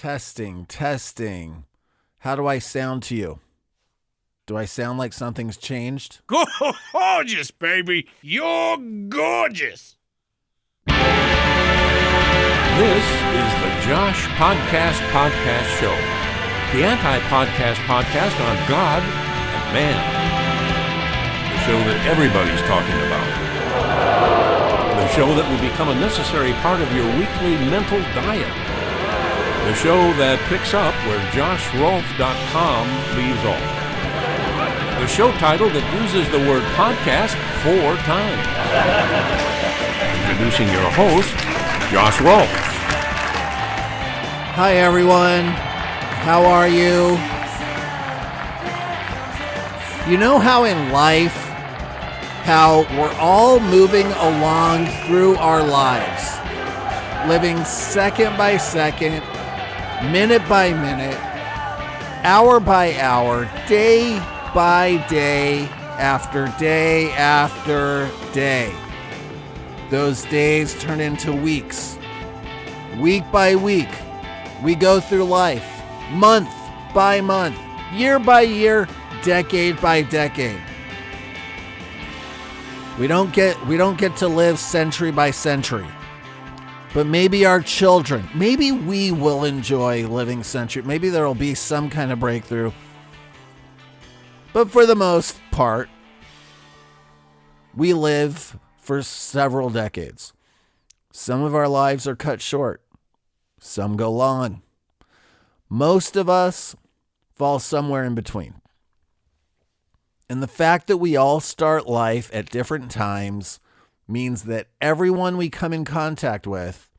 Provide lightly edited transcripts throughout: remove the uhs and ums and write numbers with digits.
Testing, testing. How do I sound to you? Do I sound like something's changed? Gorgeous, baby. You're gorgeous. This is the Josh Podcast Show, the anti-podcast podcast on God and man. The show that everybody's talking about. The show that will become a necessary part of your weekly mental diet. The show that picks up where JoshRolfe.com leaves off. The show title that uses the word podcast 4 times. Introducing your host, Josh Rolfe. Hi, everyone. How are you? You know how in life, how we're all moving along through our lives, living second by second, minute by minute, hour by hour, day by day, after day. Those days turn into weeks. Week by week, we go through life, month by month, year by year, decade by decade. We don't get to live century by century. But maybe our children, maybe we will enjoy living century. Maybe there will be some kind of breakthrough. But for the most part, we live for several decades. Some of our lives are cut short. Some go long. Most of us fall somewhere in between. And the fact that we all start life at different times means that everyone we come in contact with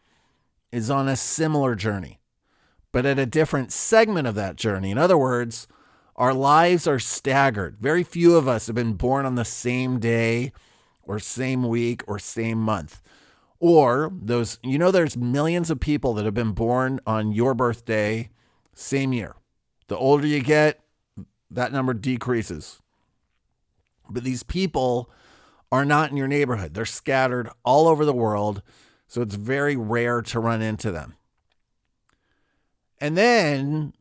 is on a similar journey, but at a different segment of that journey. In other words, our lives are staggered. Very few of us have been born on the same day or same week or same month. Or there's millions of people that have been born on your birthday, same year. The older you get, that number decreases. But these people are not in your neighborhood. They're scattered all over the world, so it's very rare to run into them. And then,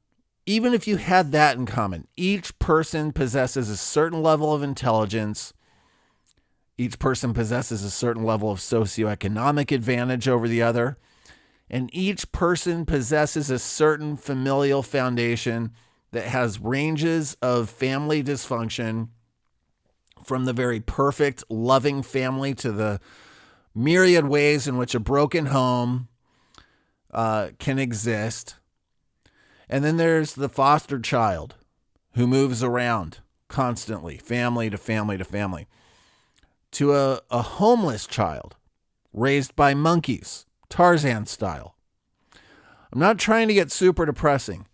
even if you had that in common, each person possesses a certain level of intelligence. Each person possesses a certain level of socioeconomic advantage over the other. And each person possesses a certain familial foundation that has ranges of family dysfunction, from the very perfect, loving family to the myriad ways in which a broken home can exist. And then there's the foster child who moves around constantly, family to family to family, to a homeless child raised by monkeys, Tarzan style. I'm not trying to get super depressing,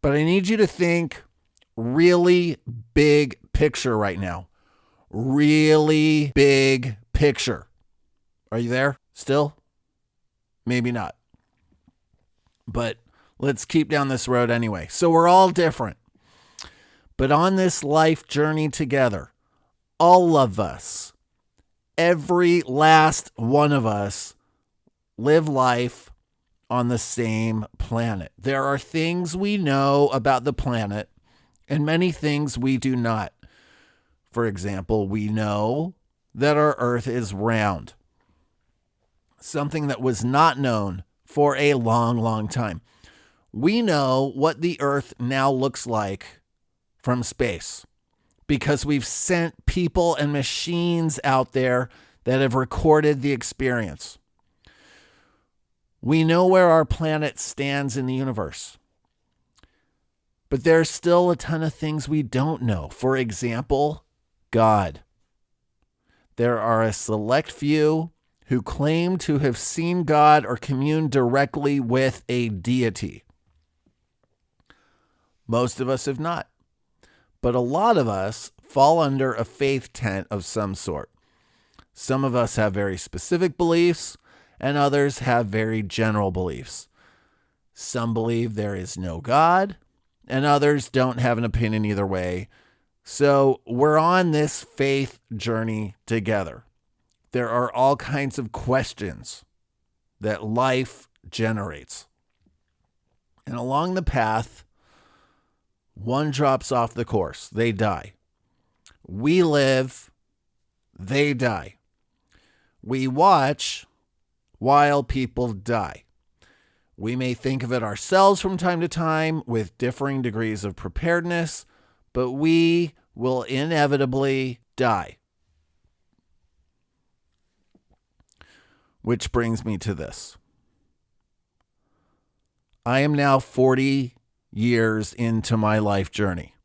but I need you to think really big picture right now. Really big picture. Are you there still? Maybe not. But let's keep down this road anyway. So we're all different. But on this life journey together, all of us, every last one of us, live life on the same planet. There are things we know about the planet and many things we do not. For example, we know that our Earth is round. Something that was not known for a long, long time. We know what the Earth now looks like from space because we've sent people and machines out there that have recorded the experience. We know where our planet stands in the universe. But there's still a ton of things we don't know. For example, God. There are a select few who claim to have seen God or communed directly with a deity. Most of us have not. But a lot of us fall under a faith tent of some sort. Some of us have very specific beliefs, and others have very general beliefs. Some believe there is no God, and others don't have an opinion either way. So we're on this faith journey together. There are all kinds of questions that life generates. And along the path, one drops off the course. They die. We live. They die. We watch while people die. We may think of it ourselves from time to time with differing degrees of preparedness, but we will inevitably die. Which brings me to this. I am now 40 years into my life journey,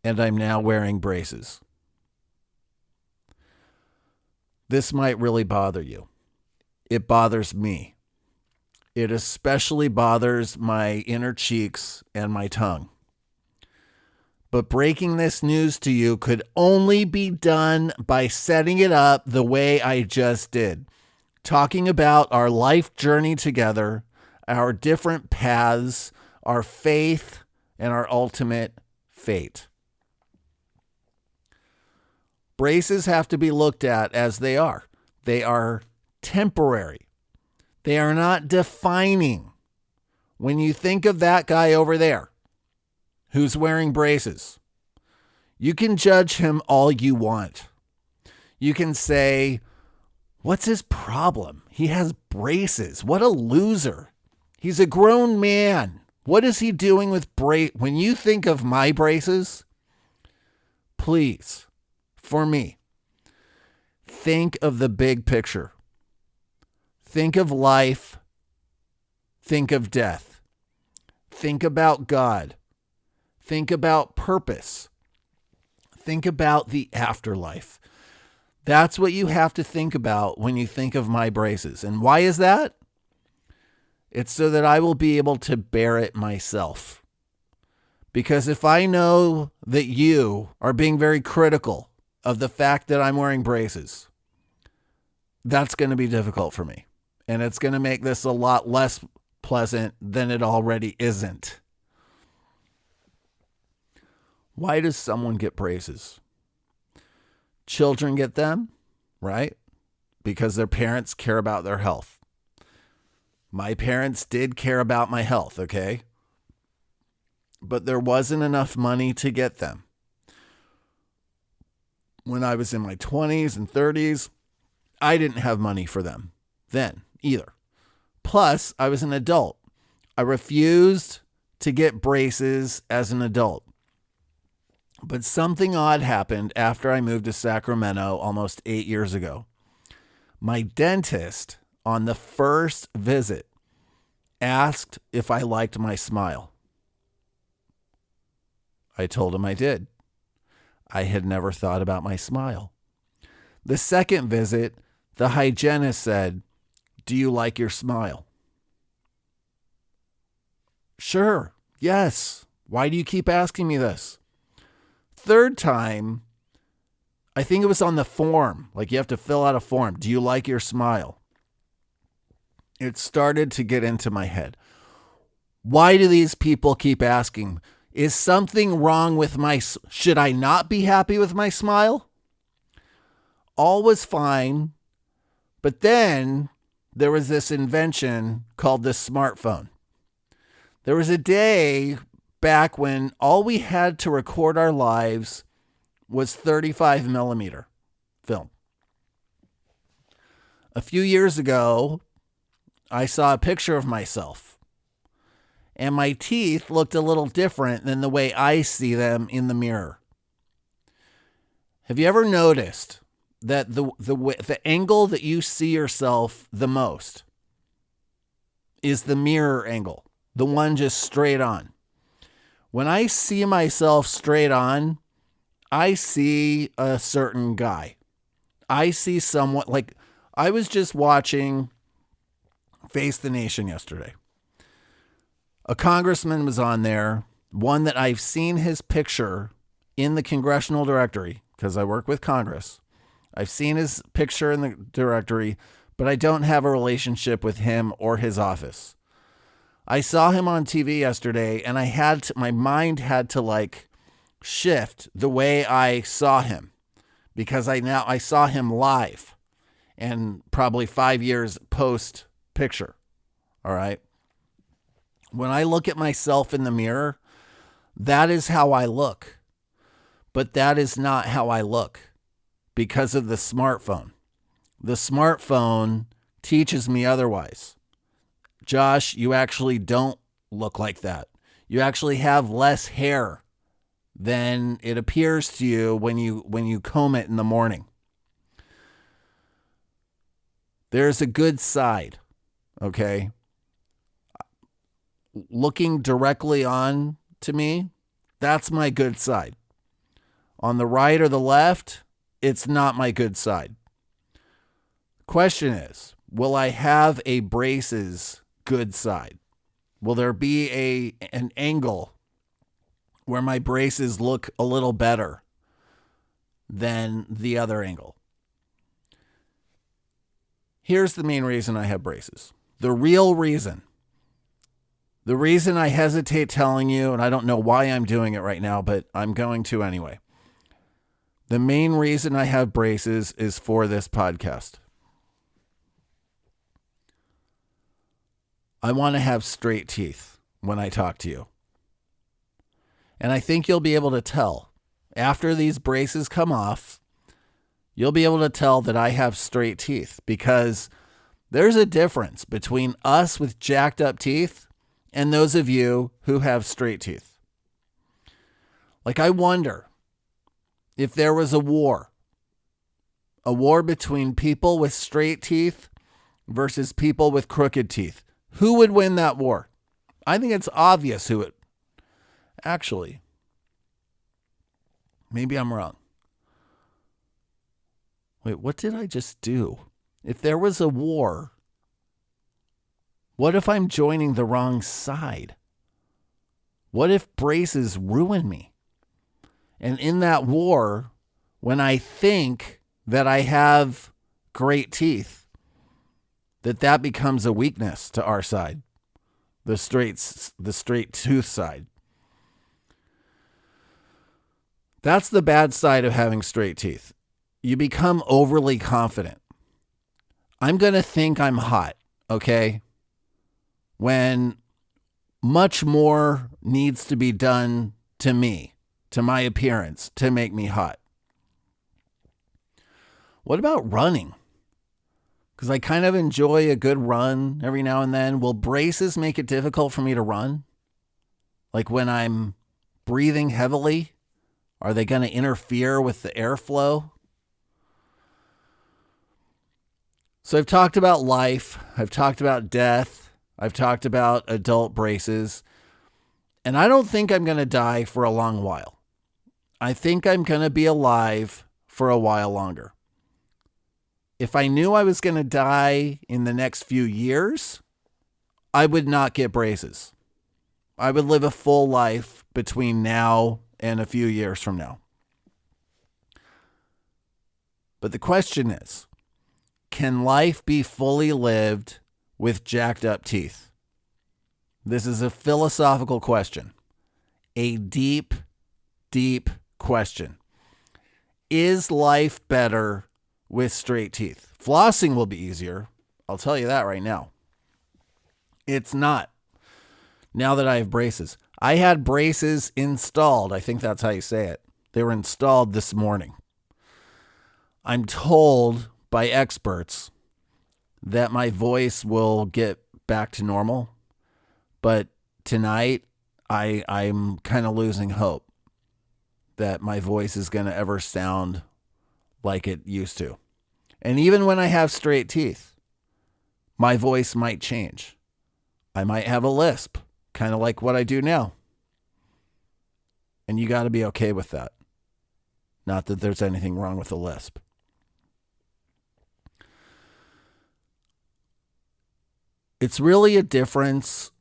and I'm now wearing braces. This might really bother you. It bothers me. It especially bothers my inner cheeks and my tongue. But breaking this news to you could only be done by setting it up the way I just did. Talking about our life journey together, our different paths, our faith, and our ultimate fate. Braces have to be looked at as they are. They are temporary. They are not defining. When you think of that guy over there who's wearing braces, you can judge him all you want. You can say, what's his problem? He has braces. What a loser. He's a grown man. What is he doing with braces? When you think of my braces, please, for me, think of the big picture. Think of life. Think of death. Think about God. Think about purpose. Think about the afterlife. That's what you have to think about when you think of my braces. And why is that? It's so that I will be able to bear it myself. Because if I know that you are being very critical of the fact that I'm wearing braces, that's going to be difficult for me. And it's going to make this a lot less pleasant than it already isn't. Why does someone get braces? Children get them, right? Because their parents care about their health. My parents did care about my health, okay? But there wasn't enough money to get them. When I was in my 20s and 30s, I didn't have money for them then either. Plus, I was an adult. I refused to get braces as an adult. But something odd happened after I moved to Sacramento almost 8 years ago. My dentist, on the first visit, asked if I liked my smile. I told him I did. I had never thought about my smile. The second visit, the hygienist said, "Do you like your smile?" Sure, yes. Why do you keep asking me this? Third time, I think it was on the form. Like you have to fill out a form. Do you like your smile? It started to get into my head. Why do these people keep asking? Is something wrong with should I not be happy with my smile? All was fine. But then there was this invention called the smartphone. There was a day back when all we had to record our lives was 35 millimeter film. A few years ago, I saw a picture of myself, and my teeth looked a little different than the way I see them in the mirror. Have you ever noticed that the angle that you see yourself the most is the mirror angle, the one just straight on? When I see myself straight on, I see a certain guy. I see someone, like I was just watching Face the Nation yesterday. A congressman was on there, one that I've seen his picture in the congressional directory because I work with Congress. I've seen his picture in the directory, but I don't have a relationship with him or his office. I saw him on TV yesterday, and my mind had to like shift the way I saw him because I saw him live and probably 5 years post picture. All right. When I look at myself in the mirror, that is how I look. But that is not how I look because of the smartphone. The smartphone teaches me otherwise. Josh, you actually don't look like that. You actually have less hair than it appears to you when you comb it in the morning. There's a good side, okay? Looking directly on to me, that's my good side. On the right or the left, it's not my good side. Question is, will I have a braces good side? Will there be an angle where my braces look a little better than the other angle? Here's the main reason I have braces. The real reason. The reason I hesitate telling you, and I don't know why I'm doing it right now, but I'm going to anyway. The main reason I have braces is for this podcast. I want to have straight teeth when I talk to you. And I think you'll be able to tell. After these braces come off, you'll be able to tell that I have straight teeth, because there's a difference between us with jacked up teeth and those of you who have straight teeth. Like, I wonder if there was a war between people with straight teeth versus people with crooked teeth. Who would win that war? I think it's obvious who it. Actually, maybe I'm wrong. Wait, what did I just do? If there was a war, what if I'm joining the wrong side? What if braces ruin me? And in that war, when I think that I have great teeth, that becomes a weakness to our side, the straight tooth side. That's the bad side of having straight teeth. You become overly confident. I'm going to think I'm hot, okay? When much more needs to be done to me, to my appearance, to make me hot. What about running? Because I kind of enjoy a good run every now and then. Will braces make it difficult for me to run? Like when I'm breathing heavily? Are they going to interfere with the airflow? So I've talked about life. I've talked about death. I've talked about adult braces. And I don't think I'm going to die for a long while. I think I'm going to be alive for a while longer. If I knew I was going to die in the next few years, I would not get braces. I would live a full life between now and a few years from now. But the question is, can life be fully lived with jacked up teeth? This is a philosophical question. A deep, deep question. Is life better with straight teeth? Flossing will be easier. I'll tell you that right now. It's not. Now that I have braces. I had braces installed. I think that's how you say it. They were installed this morning. I'm told by experts that my voice will get back to normal. But tonight, I'm kind of losing hope that my voice is going to ever sound like it used to. And even when I have straight teeth, my voice might change. I might have a lisp, kind of like what I do now. And you got to be okay with that. Not that there's anything wrong with a lisp. It's really a difference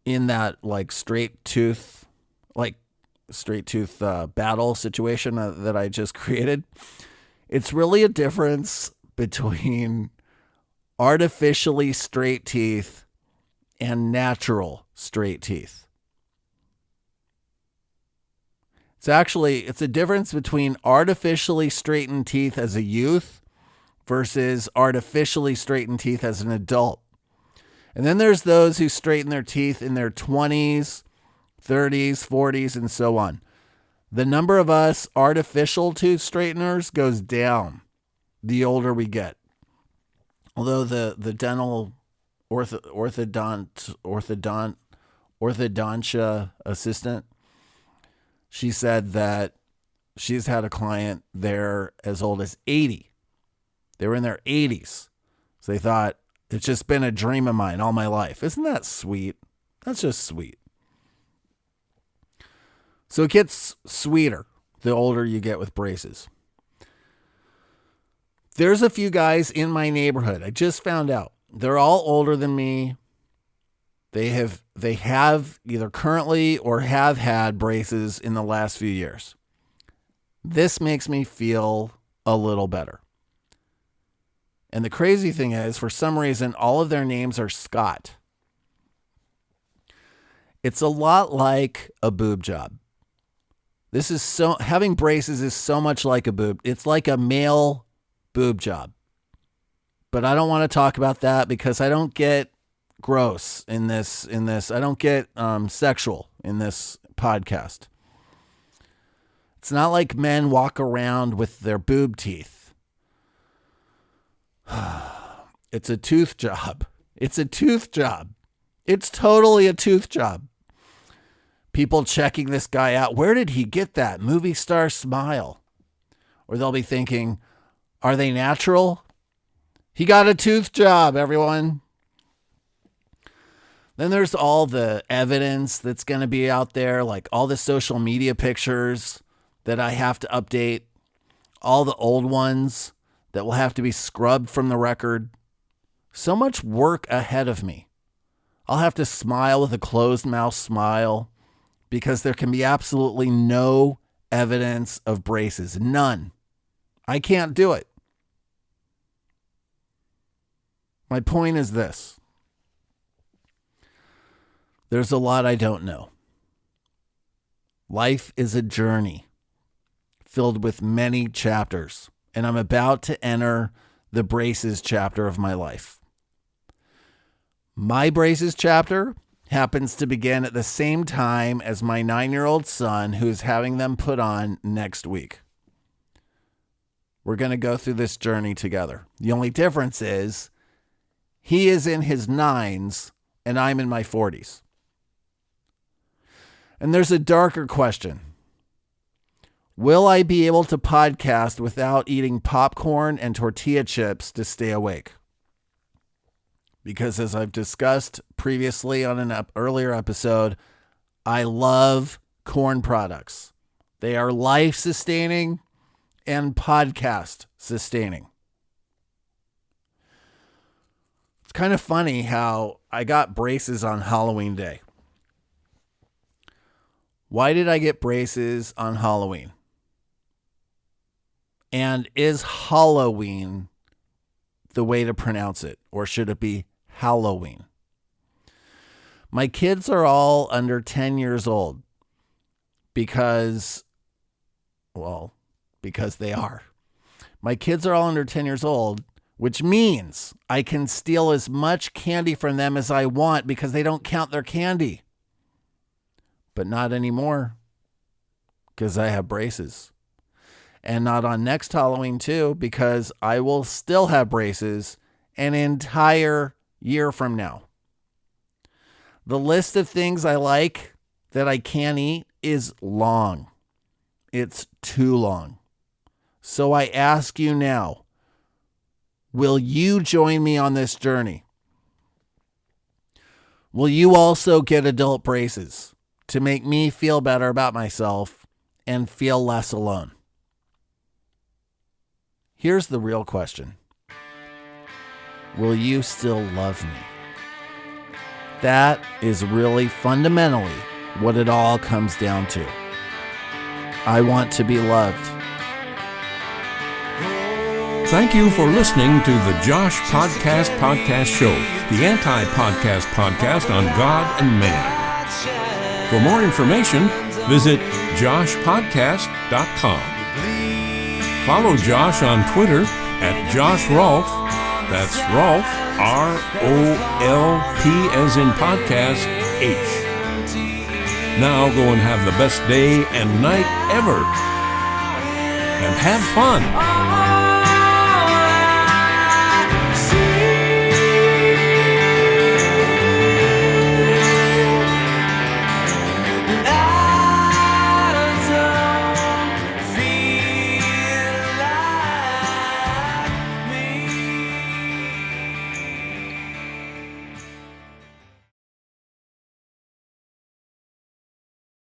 in that straight tooth battle situation that I just created. It's really a difference between artificially straight teeth and natural straight teeth. It's a difference between artificially straightened teeth as a youth versus artificially straightened teeth as an adult. And then there's those who straighten their teeth in their 20s, 30s, 40s, and so on. The number of us artificial tooth straighteners goes down the older we get. Although the dental orthodontia assistant, she said that she's had a client there as old as 80. They were in their 80s. So they thought, it's just been a dream of mine all my life. Isn't that sweet? That's just sweet. So it gets sweeter the older you get with braces. There's a few guys in my neighborhood. I just found out. They're all older than me. They have either currently or have had braces in the last few years. This makes me feel a little better. And the crazy thing is, for some reason, all of their names are Scott. It's a lot like a boob job. Having braces is so much like a boob. It's like a male boob job. But I don't want to talk about that because I don't get gross in this. I don't get sexual in this podcast. It's not like men walk around with their boob teeth. It's a tooth job. It's a tooth job. It's totally a tooth job. People checking this guy out. Where did he get that movie star smile? Or they'll be thinking, are they natural? He got a tooth job, everyone. Then there's all the evidence that's going to be out there, like all the social media pictures that I have to update, all the old ones that will have to be scrubbed from the record. So much work ahead of me. I'll have to smile with a closed mouth smile because there can be absolutely no evidence of braces. None. I can't do it. My point is this. There's a lot I don't know. Life is a journey filled with many chapters, and I'm about to enter the braces chapter of my life. My braces chapter happens to begin at the same time as my 9-year-old son, who's having them put on next week. We're going to go through this journey together. The only difference is he is in his 9s and I'm in my 40s. And there's a darker question. Will I be able to podcast without eating popcorn and tortilla chips to stay awake? Because as I've discussed previously on an earlier episode, I love corn products. They are life-sustaining and podcast-sustaining. It's kind of funny how I got braces on Halloween Day. Why did I get braces on Halloween? And is Halloween the way to pronounce it? Or should it be Halloween? My kids are all under 10 years old because they are. My kids are all under 10 years old, which means I can steal as much candy from them as I want because they don't count their candy. But not anymore because I have braces. And not on next Halloween too, because I will still have braces an entire year from now. The list of things I like that I can't eat is long. It's too long. So I ask you now, will you join me on this journey? Will you also get adult braces to make me feel better about myself and feel less alone? Here's the real question. Will you still love me? That is really fundamentally what it all comes down to. I want to be loved. Thank you for listening to the Josh Podcast Show, the anti-podcast podcast on God and man. For more information, visit joshpodcast.com. Follow Josh on Twitter at Josh Rolfe That's Rolf, R-O-L-P as in podcast, H. Now go and have the best day and night ever. And have fun.